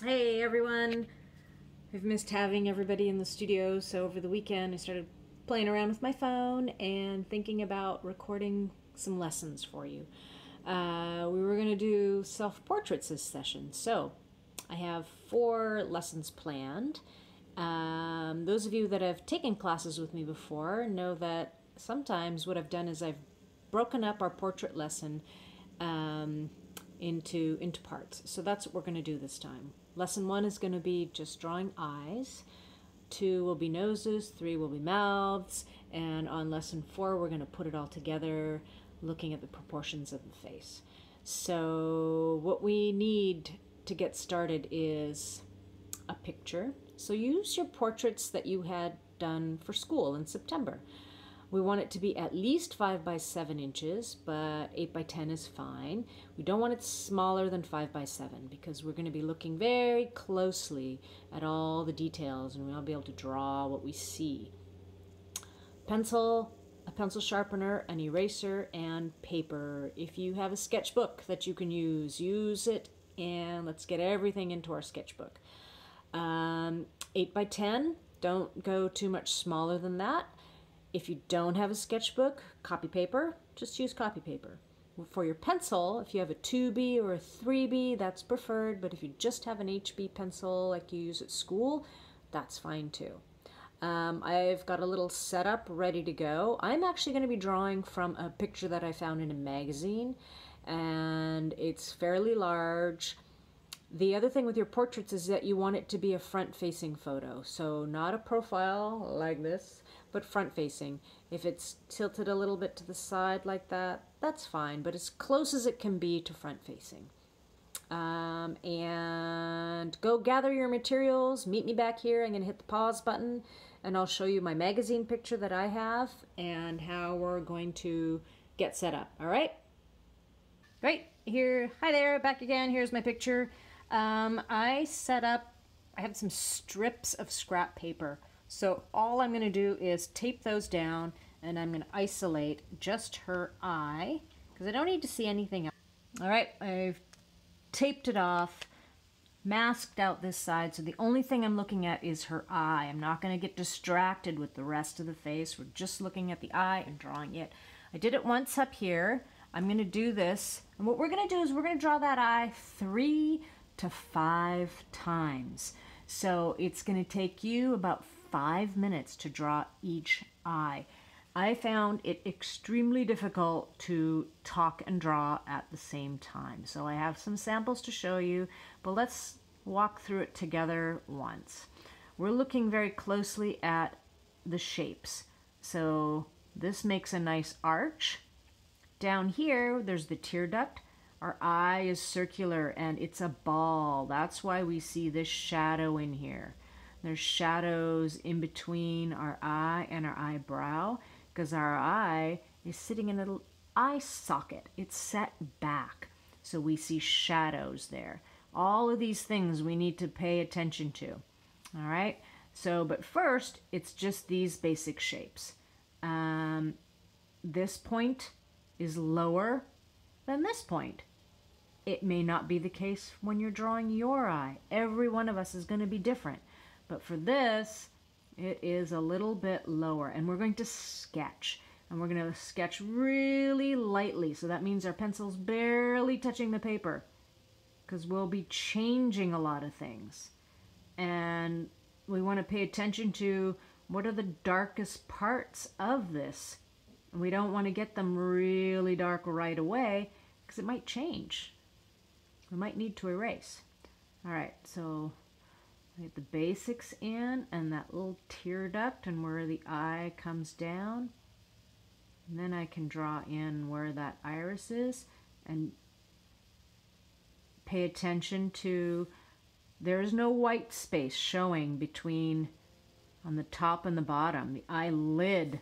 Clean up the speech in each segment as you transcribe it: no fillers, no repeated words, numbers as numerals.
Hey everyone! I've missed having everybody in the studio, so over the weekend I started playing around with my phone and thinking about recording some lessons for you. We were going to do self-portraits this session, so I have 4 lessons planned. Those of you that have taken classes with me before know that sometimes what I've done is I've broken up our portrait lesson into parts. So that's what we're going to do this time. Lesson 1 is going to be just drawing eyes. 2 will be noses, 3 will be mouths, and on lesson 4 we're going to put it all together, looking at the proportions of the face. So what we need to get started is a picture. So use your portraits that you had done for school in September. We want it to be at least 5 by 7 inches, but 8 by 10 is fine. We don't want it smaller than 5 by 7 because we're going to be looking very closely at all the details and we'll be able to draw what we see. Pencil, a pencil sharpener, an eraser, and paper. If you have a sketchbook that you can use it, and let's get everything into our sketchbook. 8 by 10, don't go too much smaller than that. If you don't have a sketchbook, copy paper, just use copy paper. For your pencil, if you have a 2B or a 3B, that's preferred, but if you just have an HB pencil like you use at school, that's fine too. I've got a little setup ready to go. I'm actually going to be drawing from a picture that I found in a magazine, and it's fairly large. The other thing with your portraits is that you want it to be a front-facing photo. So not a profile like this, but front-facing. If it's tilted a little bit to the side like that, that's fine, but as close as it can be to front-facing. And go gather your materials. Meet me back here. I'm going to hit the pause button, and I'll show you my magazine picture that I have and how we're going to get set up. All right? Right here. Hi there. Back again. Here's my picture. I have some strips of scrap paper. So all I'm going to do is tape those down, and I'm going to isolate just her eye because I don't need to see anything else. All right, I've taped it off, masked out this side, so the only thing I'm looking at is her eye. I'm not going to get distracted with the rest of the face. We're just looking at the eye and drawing it. I did it once up here. I'm going to do this, and what we're going to do is we're going to draw that eye 3 to 5 times. So it's going to take you about 5 minutes to draw each eye. I found it extremely difficult to talk and draw at the same time. So I have some samples to show you, but let's walk through it together once. We're looking very closely at the shapes. So this makes a nice arch. Down here, there's the tear duct. Our eye is circular and it's a ball. That's why we see this shadow in here. There's shadows in between our eye and our eyebrow because our eye is sitting in a little eye socket. It's set back, so we see shadows there. All of these things we need to pay attention to. All right, so but first it's just these basic shapes. This point is lower than this point. It may not be the case when you're drawing your eye. Every one of us is going to be different. But for this, it is a little bit lower. And we're going to sketch. And we're going to sketch really lightly. So that means our pencil's barely touching the paper, because we'll be changing a lot of things. And we want to pay attention to what are the darkest parts of this. And we don't want to get them really dark right away because it might change. We might need to erase. All right, so I get the basics in and that little tear duct and where the eye comes down. And then I can draw in where that iris is and pay attention to there's no white space showing between on the top and the bottom. The eyelid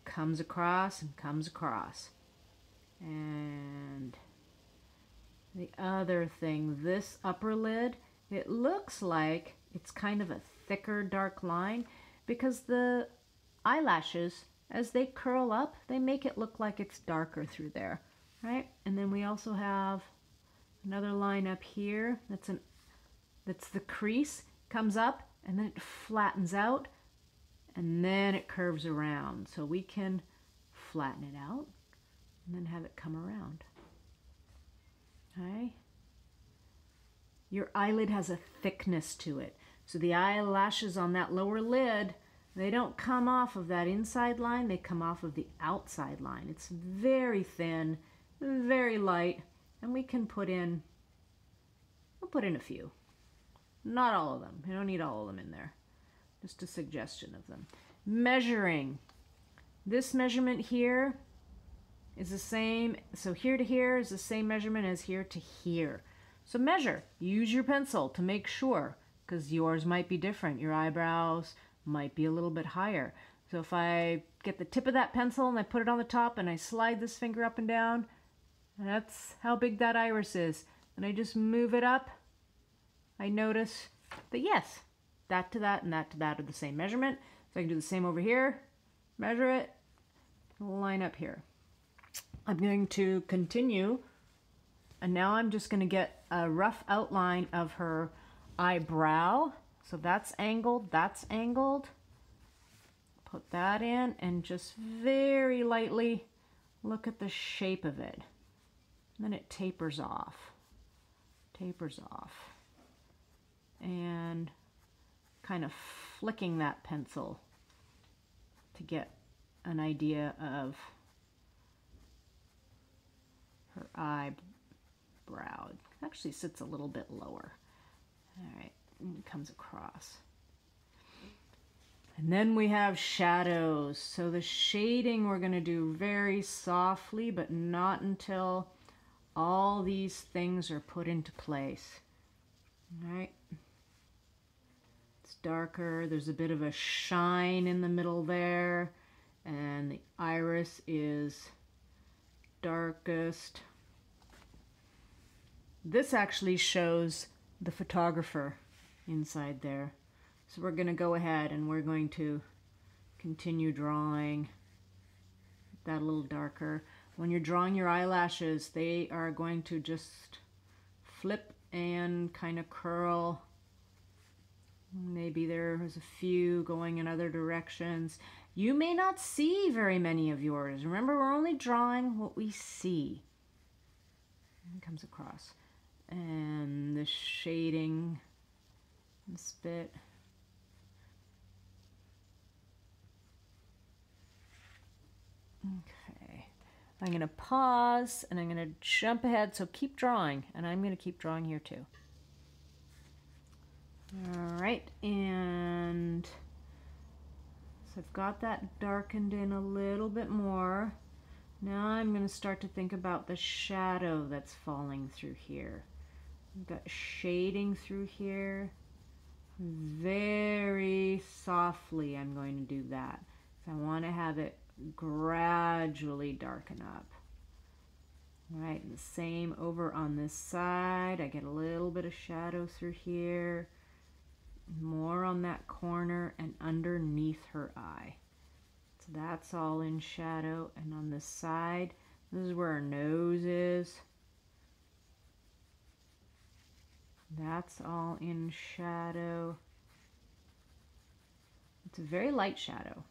comes across and comes across. And the other thing, this upper lid, it looks like it's kind of a thicker dark line because the eyelashes, as they curl up, they make it look like it's darker through there, right? And then we also have another line up here that's that's the crease, comes up and then it flattens out and then it curves around. So we can flatten it out and then have it come around. Okay. Your eyelid has a thickness to it. So the eyelashes on that lower lid, they don't come off of that inside line, they come off of the outside line. It's very thin, very light, and we can put in, we'll put in a few. Not all of them. You don't need all of them in there. Just a suggestion of them. Measuring. This measurement here is the same. So here to here is the same measurement as here to here. So measure. Use your pencil to make sure, because yours might be different. Your eyebrows might be a little bit higher. So if I get the tip of that pencil and I put it on the top and I slide this finger up and down, that's how big that iris is. And I just move it up, I notice that yes, that to that and that to that are the same measurement. So I can do the same over here, measure it, line up here. I'm going to continue, and now I'm just going to get a rough outline of her eyebrow. So that's angled, that's angled. Put that in and just very lightly look at the shape of it. And then it tapers off. Tapers off. And kind of flicking that pencil to get an idea of her eyebrow. It actually sits a little bit lower. All right, and it comes across. And then we have shadows. So the shading we're going to do very softly, but not until all these things are put into place. All right. It's darker. There's a bit of a shine in the middle there. And the iris is darkest. This actually shows the photographer inside there. So we're going to go ahead and we're going to continue drawing that a little darker. When you're drawing your eyelashes, they are going to just flip and kind of curl. Maybe there's a few going in other directions. You may not see very many of yours. Remember, we're only drawing what we see. It comes across. And the shading, this bit. Okay, I'm going to pause and I'm going to jump ahead, so keep drawing, and I'm going to keep drawing here too. All right, and so I've got that darkened in a little bit more. Now I'm going to start to think about the shadow that's falling through here. I've got shading through here. Very softly I'm going to do that. So I want to have it gradually darken up. All right, and the same over on this side. I get a little bit of shadow through here, more on that corner and underneath her eye. So that's all in shadow. And on this side, this is where her nose is. That's all in shadow. It's a very light shadow.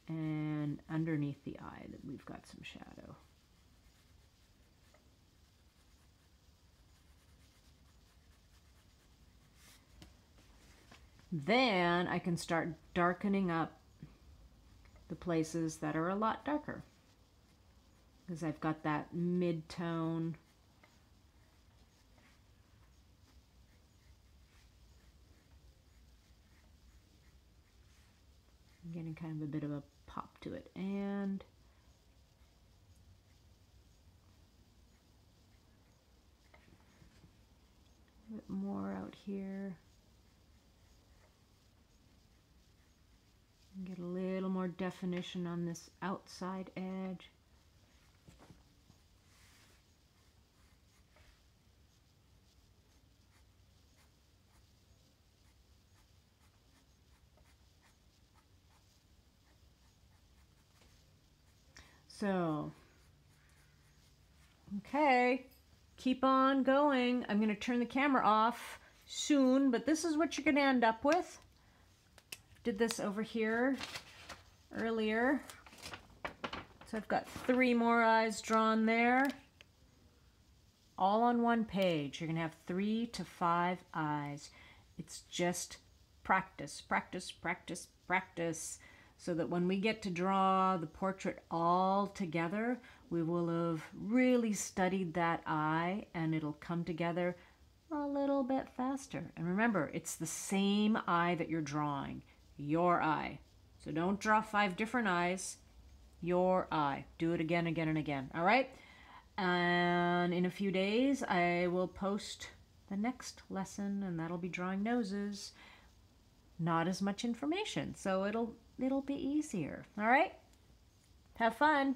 And underneath the eye that we've got some shadow. Then I can start darkening up the places that are a lot darker, because I've got that mid-tone. I'm getting kind of a bit of a pop to it, and a bit more out here. Get a little more definition on this outside edge. So, okay, keep on going. I'm going to turn the camera off soon, but this is what you're going to end up with. Did this over here earlier. So I've got 3 more eyes drawn there. All on one page. You're going to have 3 to 5 eyes. It's just practice, practice, practice, practice, so that when we get to draw the portrait all together, we will have really studied that eye and it'll come together a little bit faster. And remember, it's the same eye that you're drawing, your eye. So don't draw 5 different eyes, your eye. Do it again, again, and again, all right? And in a few days, I will post the next lesson, and that'll be drawing noses. Not as much information, so it'll be easier. All right? Have fun.